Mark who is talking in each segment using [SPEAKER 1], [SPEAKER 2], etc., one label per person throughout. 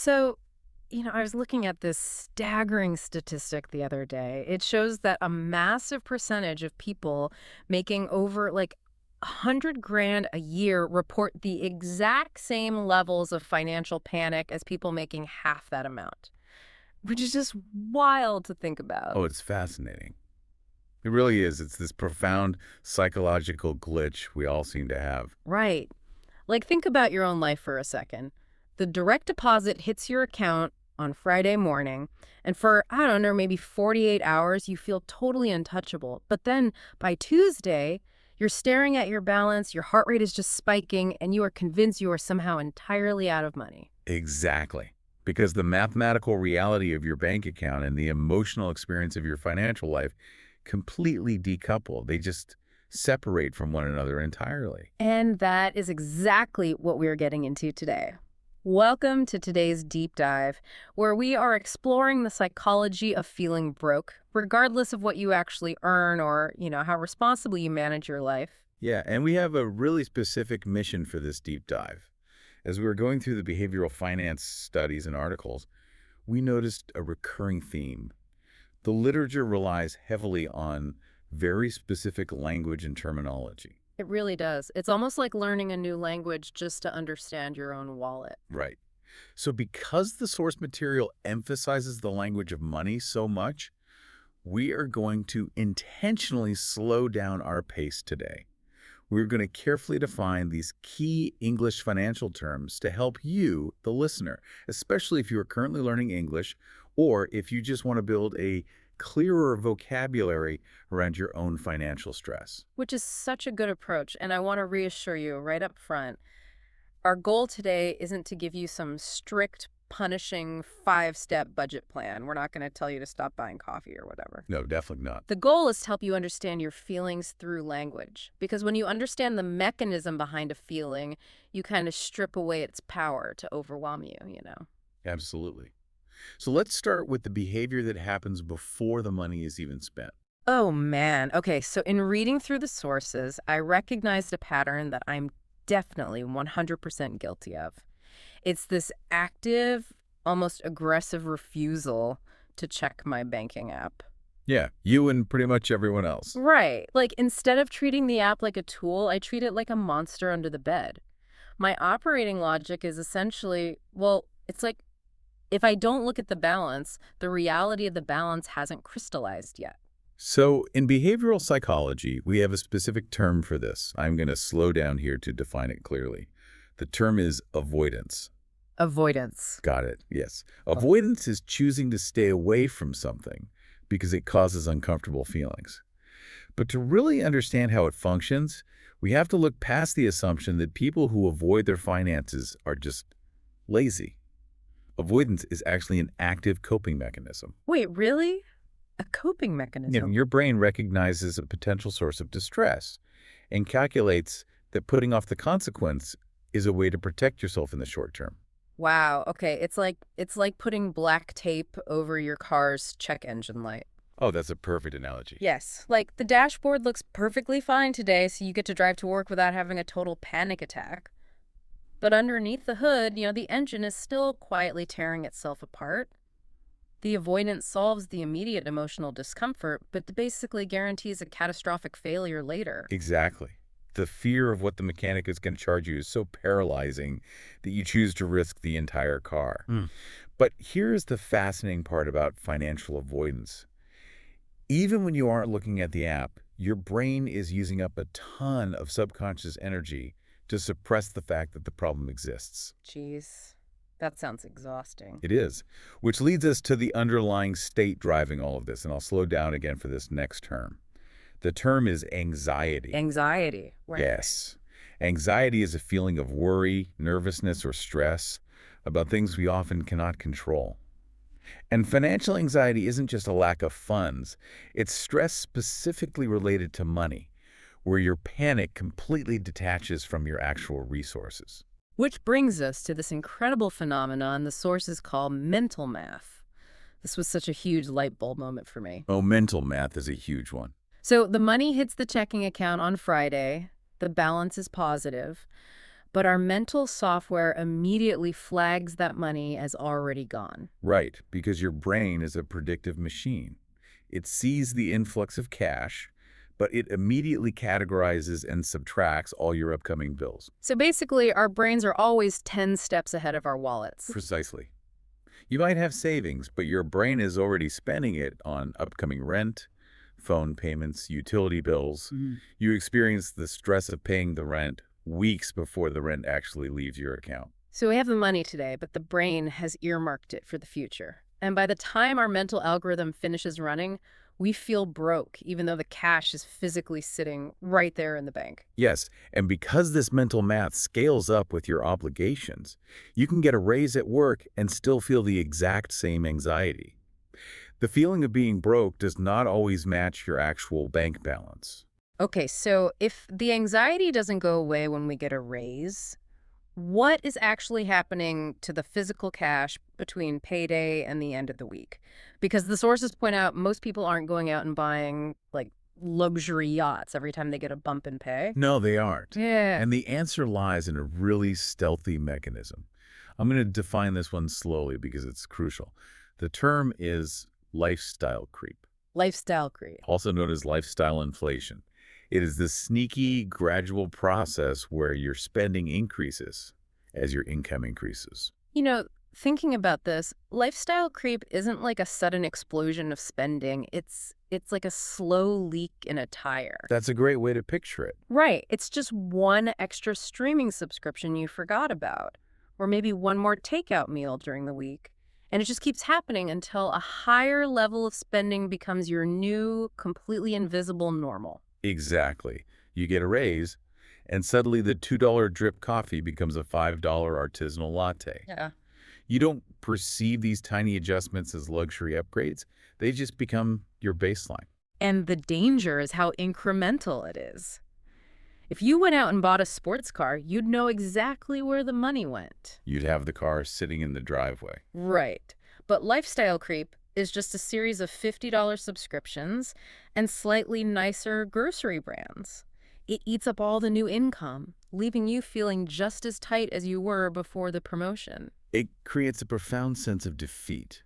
[SPEAKER 1] So, I was looking at this staggering statistic the other day. It shows that a massive percentage of people making over like 100 grand a year report the exact same levels of financial panic as people making half that amount, which is just wild to think about.
[SPEAKER 2] Oh, it's fascinating. It really is. It's this profound psychological glitch we all seem to have.
[SPEAKER 1] Right. Like, think about your own life for a second. The direct deposit hits your account on Friday morning, and for, I don't know, maybe 48 hours, you feel totally untouchable. But then by Tuesday, you're staring at your balance, your heart rate is just spiking, and you are convinced you are somehow entirely out of money.
[SPEAKER 2] Exactly. Because the mathematical reality of your bank account and the emotional experience of your financial life completely decouple. They just separate from one another entirely.
[SPEAKER 1] And that is exactly what we're getting into today. Welcome to today's deep dive, where we are exploring the psychology of feeling broke, regardless of what you actually earn or, how responsibly you manage your life.
[SPEAKER 2] Yeah, and we have a really specific mission for this deep dive. As we were going through the behavioral finance studies and articles, we noticed a recurring theme. The literature relies heavily on very specific language and terminology.
[SPEAKER 1] It really does. It's almost like learning a new language just to understand your own wallet.
[SPEAKER 2] Right. So because the source material emphasizes the language of money so much, we are going to intentionally slow down our pace today. We're going to carefully define these key English financial terms to help you, the listener, especially if you are currently learning English or if you just want to build a clearer vocabulary around your own financial stress.
[SPEAKER 1] Which is such a good approach, and I want to reassure you right up front. Our goal today isn't to give you some strict, punishing five-step budget plan. We're not going to tell you to stop buying coffee or whatever.
[SPEAKER 2] No, definitely not.
[SPEAKER 1] The goal is to help you understand your feelings through language. Because when you understand the mechanism behind a feeling, you kind of strip away its power to overwhelm you.
[SPEAKER 2] Absolutely. So let's start with the behavior that happens before the money is even spent.
[SPEAKER 1] Oh, man. Okay, so in reading through the sources, I recognized a pattern that I'm definitely 100% guilty of. It's this active, almost aggressive refusal to check my banking app.
[SPEAKER 2] Yeah, you and pretty much everyone else.
[SPEAKER 1] Right. Like, instead of treating the app like a tool, I treat it like a monster under the bed. My operating logic is essentially, well, it's like if I don't look at the balance, the reality of the balance hasn't crystallized yet.
[SPEAKER 2] So in behavioral psychology, we have a specific term for this. I'm going to slow down here to define it clearly. The term is avoidance.
[SPEAKER 1] Avoidance.
[SPEAKER 2] Got it. Yes. Avoidance is choosing to stay away from something because it causes uncomfortable feelings. But to really understand how it functions, we have to look past the assumption that people who avoid their finances are just lazy. Avoidance is actually an active coping mechanism.
[SPEAKER 1] Wait, really? A coping mechanism?
[SPEAKER 2] Your brain recognizes a potential source of distress and calculates that putting off the consequence is a way to protect yourself in the short term.
[SPEAKER 1] Wow. Okay. It's like putting black tape over your car's check engine light.
[SPEAKER 2] Oh, that's a perfect analogy.
[SPEAKER 1] Yes. Like the dashboard looks perfectly fine today, so you get to drive to work without having a total panic attack. But underneath the hood, the engine is still quietly tearing itself apart. The avoidance solves the immediate emotional discomfort, but basically guarantees a catastrophic failure later.
[SPEAKER 2] Exactly. The fear of what the mechanic is going to charge you is so paralyzing that you choose to risk the entire car. But here's the fascinating part about financial avoidance. Even when you aren't looking at the app, your brain is using up a ton of subconscious energy to suppress the fact that the problem exists.
[SPEAKER 1] Jeez, that sounds exhausting.
[SPEAKER 2] It is, which leads us to the underlying state driving all of this, and I'll slow down again for this next term. The term is anxiety.
[SPEAKER 1] Anxiety. Right.
[SPEAKER 2] Yes. Anxiety is a feeling of worry, nervousness, or stress about things we often cannot control. And financial anxiety isn't just a lack of funds. It's stress specifically related to money, where your panic completely detaches from your actual resources.
[SPEAKER 1] Which brings us to this incredible phenomenon the sources call mental math. This was such a huge light bulb moment for me.
[SPEAKER 2] Oh, mental math is a huge one.
[SPEAKER 1] So the money hits the checking account on Friday. The balance is positive. but our mental software immediately flags that money as already gone.
[SPEAKER 2] Right, because your brain is a predictive machine. It sees the influx of cash, but it immediately categorizes and subtracts all your upcoming bills.
[SPEAKER 1] So basically, our brains are always 10 steps ahead of our wallets.
[SPEAKER 2] Precisely. You might have savings, but your brain is already spending it on upcoming rent, phone payments, utility bills. You experience the stress of paying the rent weeks before the rent actually leaves your account.
[SPEAKER 1] So we have the money today, but the brain has earmarked it for the future. And by the time our mental algorithm finishes running, we feel broke, even though the cash is physically sitting right there in the bank.
[SPEAKER 2] Yes, and because this mental math scales up with your obligations, you can get a raise at work and still feel the exact same anxiety. The feeling of being broke does not always match your actual bank balance.
[SPEAKER 1] Okay, so if the anxiety doesn't go away when we get a raise, what is actually happening to the physical cash between payday and the end of the week? Because the sources point out most people aren't going out and buying like luxury yachts every time they get a bump in pay.
[SPEAKER 2] No, they aren't.
[SPEAKER 1] Yeah.
[SPEAKER 2] And the answer lies in a really stealthy mechanism. I'm going to define this one slowly because it's crucial. The term is lifestyle creep,
[SPEAKER 1] Lifestyle creep.
[SPEAKER 2] also known as lifestyle inflation. It is this sneaky, gradual process where your spending increases as your income increases.
[SPEAKER 1] You know, thinking about this, lifestyle creep isn't like a sudden explosion of spending. It's like a slow leak in a tire.
[SPEAKER 2] That's a great way to picture it.
[SPEAKER 1] Right. It's just one extra streaming subscription you forgot about, or maybe one more takeout meal during the week. And it just keeps happening until a higher level of spending becomes your new, completely invisible normal.
[SPEAKER 2] Exactly. You get a raise, and suddenly the $2 drip coffee becomes a $5 artisanal latte.
[SPEAKER 1] Yeah.
[SPEAKER 2] You don't perceive these tiny adjustments as luxury upgrades. They just become your baseline.
[SPEAKER 1] And the danger is how incremental it is. If you went out and bought a sports car, you'd know exactly where the money went.
[SPEAKER 2] You'd have the car sitting in the driveway.
[SPEAKER 1] Right. But lifestyle creep is just a series of $50 subscriptions and slightly nicer grocery brands. It eats up all the new income, leaving you feeling just as tight as you were before the promotion.
[SPEAKER 2] It creates a profound sense of defeat.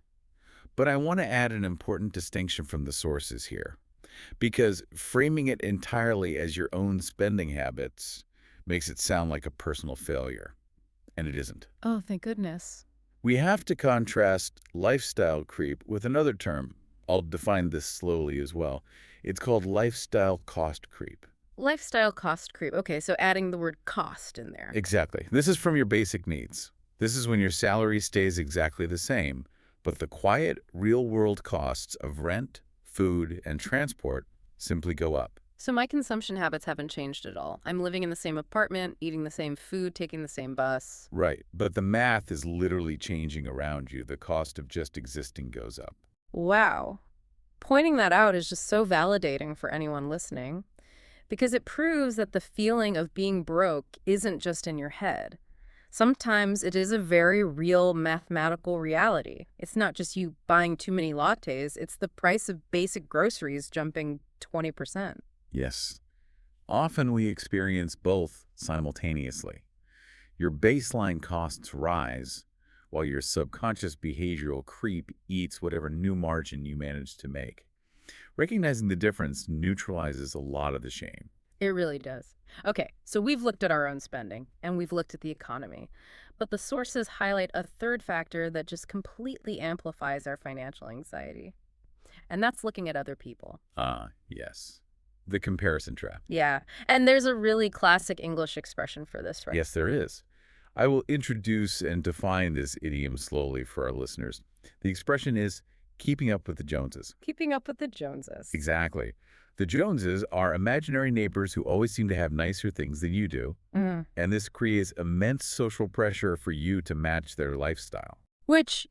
[SPEAKER 2] But I want to add an important distinction from the sources here, because framing it entirely as your own spending habits makes it sound like a personal failure, and it isn't.
[SPEAKER 1] Oh, thank goodness.
[SPEAKER 2] We have to contrast lifestyle creep with another term. I'll define this slowly as well. It's called lifestyle cost creep.
[SPEAKER 1] Lifestyle cost creep. Okay, so adding the word cost in there.
[SPEAKER 2] Exactly. This is from your basic needs. This is when your salary stays exactly the same, but the quiet, real-world costs of rent, food, and transport simply go up.
[SPEAKER 1] So my consumption habits haven't changed at all. I'm living in the same apartment, eating the same food, taking the same bus.
[SPEAKER 2] Right, but the math is literally changing around you. The cost of just existing goes up.
[SPEAKER 1] Wow. Pointing that out is just so validating for anyone listening, because it proves that the feeling of being broke isn't just in your head. Sometimes it is a very real mathematical reality. It's not just you buying too many lattes, it's the price of basic groceries jumping 20%.
[SPEAKER 2] Yes. Often we experience both simultaneously. Your baseline costs rise, while your subconscious behavioral creep eats whatever new margin you manage to make. Recognizing the difference neutralizes a lot of the shame.
[SPEAKER 1] It really does. Okay, so we've looked at our own spending, and we've looked at the economy. But the sources highlight a third factor that just completely amplifies our financial anxiety. And that's looking at other people.
[SPEAKER 2] Yes. The comparison trap.
[SPEAKER 1] Yeah, and there's a really classic English expression for this, right?
[SPEAKER 2] Yes, there is. I will introduce and define this idiom slowly for our listeners. The expression is keeping up with the Joneses.
[SPEAKER 1] Keeping up with the Joneses.
[SPEAKER 2] Exactly. The Joneses are imaginary neighbors who always seem to have nicer things than you do, and this creates immense social pressure for you to match their lifestyle.
[SPEAKER 1] Which,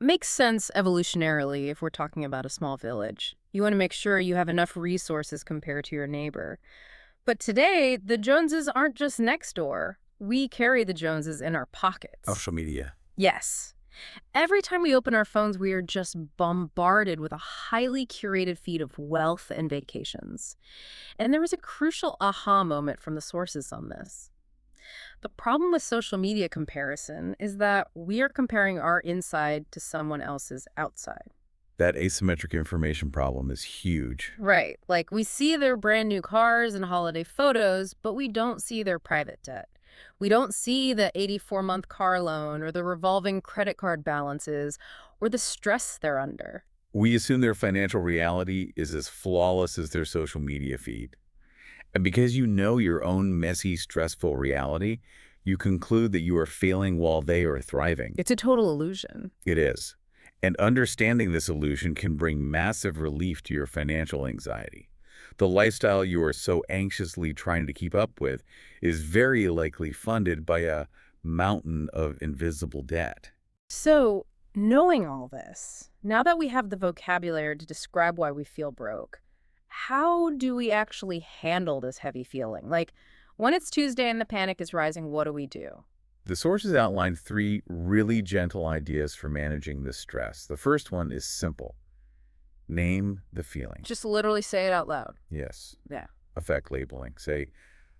[SPEAKER 1] makes sense evolutionarily if we're talking about a small village. You want to make sure you have enough resources compared to your neighbor. But today, the Joneses aren't just next door. We carry the Joneses in our pockets.
[SPEAKER 2] Social media.
[SPEAKER 1] Yes. Every time we open our phones, we are just bombarded with a highly curated feed of wealth and vacations. And there was a crucial aha moment from the sources on this. The problem with social media comparison is that we are comparing our inside to someone else's outside.
[SPEAKER 2] That asymmetric information problem is huge.
[SPEAKER 1] Right. Like we see their brand new cars and holiday photos, but we don't see their private debt. We don't see the 84-month car loan or the revolving credit card balances or the stress they're under.
[SPEAKER 2] We assume their financial reality is as flawless as their social media feed. And because you know your own messy, stressful reality, you conclude that you are failing while they are thriving.
[SPEAKER 1] It's a total illusion.
[SPEAKER 2] It is. And understanding this illusion can bring massive relief to your financial anxiety. The lifestyle you are so anxiously trying to keep up with is very likely funded by a mountain of invisible debt.
[SPEAKER 1] So, knowing all this, now that we have the vocabulary to describe why we feel broke, how do we actually handle this heavy feeling? Like, when it's Tuesday and the panic is rising, what do we do?
[SPEAKER 2] The sources outline 3 really gentle ideas for managing this stress. The first one is simple. Name the feeling.
[SPEAKER 1] Just literally say it out loud.
[SPEAKER 2] Yes.
[SPEAKER 1] Yeah.
[SPEAKER 2] Affect labeling. Say,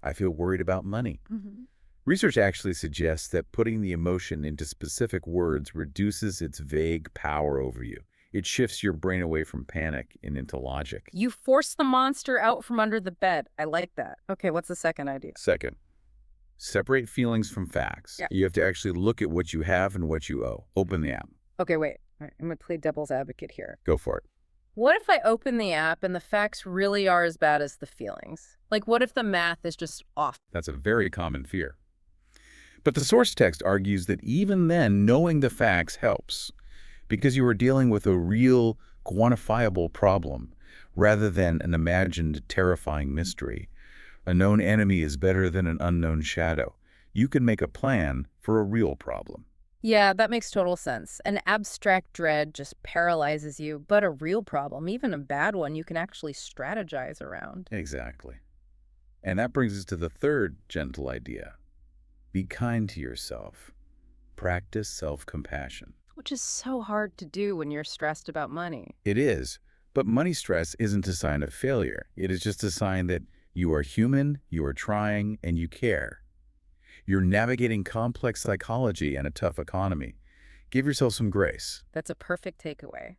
[SPEAKER 2] I feel worried about money.
[SPEAKER 1] Hmm.
[SPEAKER 2] Research actually suggests that putting the emotion into specific words reduces its vague power over you. It shifts your brain away from panic and into logic.
[SPEAKER 1] You force the monster out from under the bed. I like that. Okay, what's the second idea?
[SPEAKER 2] Second, separate feelings from facts.
[SPEAKER 1] Yeah.
[SPEAKER 2] You have to actually look at what you have and what you owe. Open the app.
[SPEAKER 1] Okay, wait. All right, I'm going to play devil's advocate here.
[SPEAKER 2] Go for it.
[SPEAKER 1] What if I open the app and the facts really are as bad as the feelings? Like, what if the math is just off?
[SPEAKER 2] That's a very common fear. But the source text argues that even then, knowing the facts helps, because you are dealing with a real, quantifiable problem rather than an imagined, terrifying mystery. A known enemy is better than an unknown shadow. You can make a plan for a real problem.
[SPEAKER 1] Yeah, that makes total sense. An abstract dread just paralyzes you, but a real problem, even a bad one, you can actually strategize around.
[SPEAKER 2] Exactly. And that brings us to the third gentle idea. Be kind to yourself. Practice self-compassion.
[SPEAKER 1] Which is so hard to do when you're stressed about money.
[SPEAKER 2] It is, but money stress isn't a sign of failure. It is just a sign that you are human, you are trying, and you care. You're navigating complex psychology and a tough economy. Give yourself some grace.
[SPEAKER 1] That's a perfect takeaway.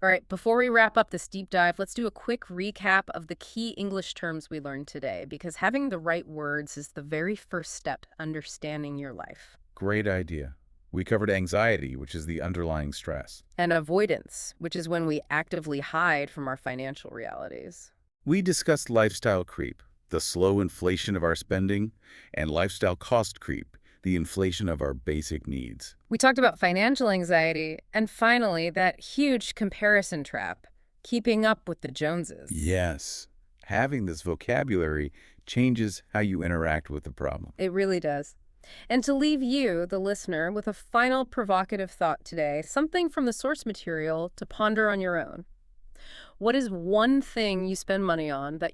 [SPEAKER 1] All right, before we wrap up this deep dive, let's do a quick recap of the key English terms we learned today, because having the right words is the very first step to understanding your life.
[SPEAKER 2] Great idea. We covered anxiety, which is the underlying stress.
[SPEAKER 1] And avoidance, which is when we actively hide from our financial realities.
[SPEAKER 2] We discussed lifestyle creep, the slow inflation of our spending, and lifestyle cost creep, the inflation of our basic needs.
[SPEAKER 1] We talked about financial anxiety, and finally, that huge comparison trap, keeping up with the Joneses.
[SPEAKER 2] Yes. Having this vocabulary changes how you interact with the problem.
[SPEAKER 1] It really does. And to leave you, the listener, with a final provocative thought today, something from the source material to ponder on your own. What is one thing you spend money on that,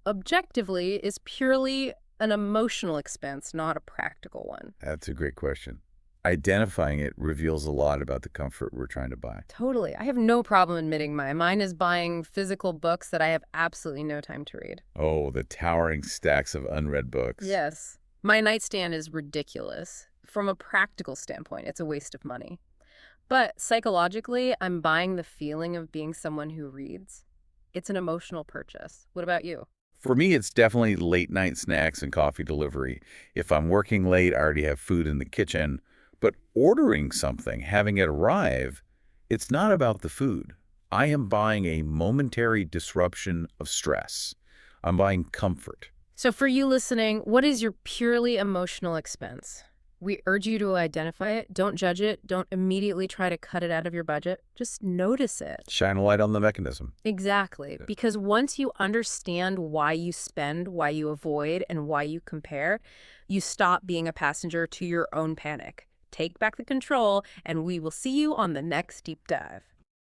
[SPEAKER 1] objectively is purely an emotional expense, not a practical one?
[SPEAKER 2] That's a great question. Identifying it reveals a lot about the comfort we're trying to buy.
[SPEAKER 1] Totally. I have no problem admitting mine. Mine is buying physical books that I have absolutely no time to read.
[SPEAKER 2] Oh, the towering stacks of unread books.
[SPEAKER 1] Yes. My nightstand is ridiculous. From a practical standpoint, it's a waste of money. But psychologically, I'm buying the feeling of being someone who reads. It's an emotional purchase. What about you?
[SPEAKER 2] For me, it's definitely late night snacks and coffee delivery. If I'm working late, I already have food in the kitchen. But ordering something, having it arrive, it's not about the food. I am buying a momentary disruption of stress. I'm buying comfort.
[SPEAKER 1] So for you listening, what is your purely emotional expense? We urge you to identify it. Don't judge it. Don't immediately try to cut it out of your budget. Just notice it.
[SPEAKER 2] Shine a light on the mechanism.
[SPEAKER 1] Exactly. Because once you understand why you spend, why you avoid, and why you compare, you stop being a passenger to your own panic. Take back the control, and we will see you on the next deep dive.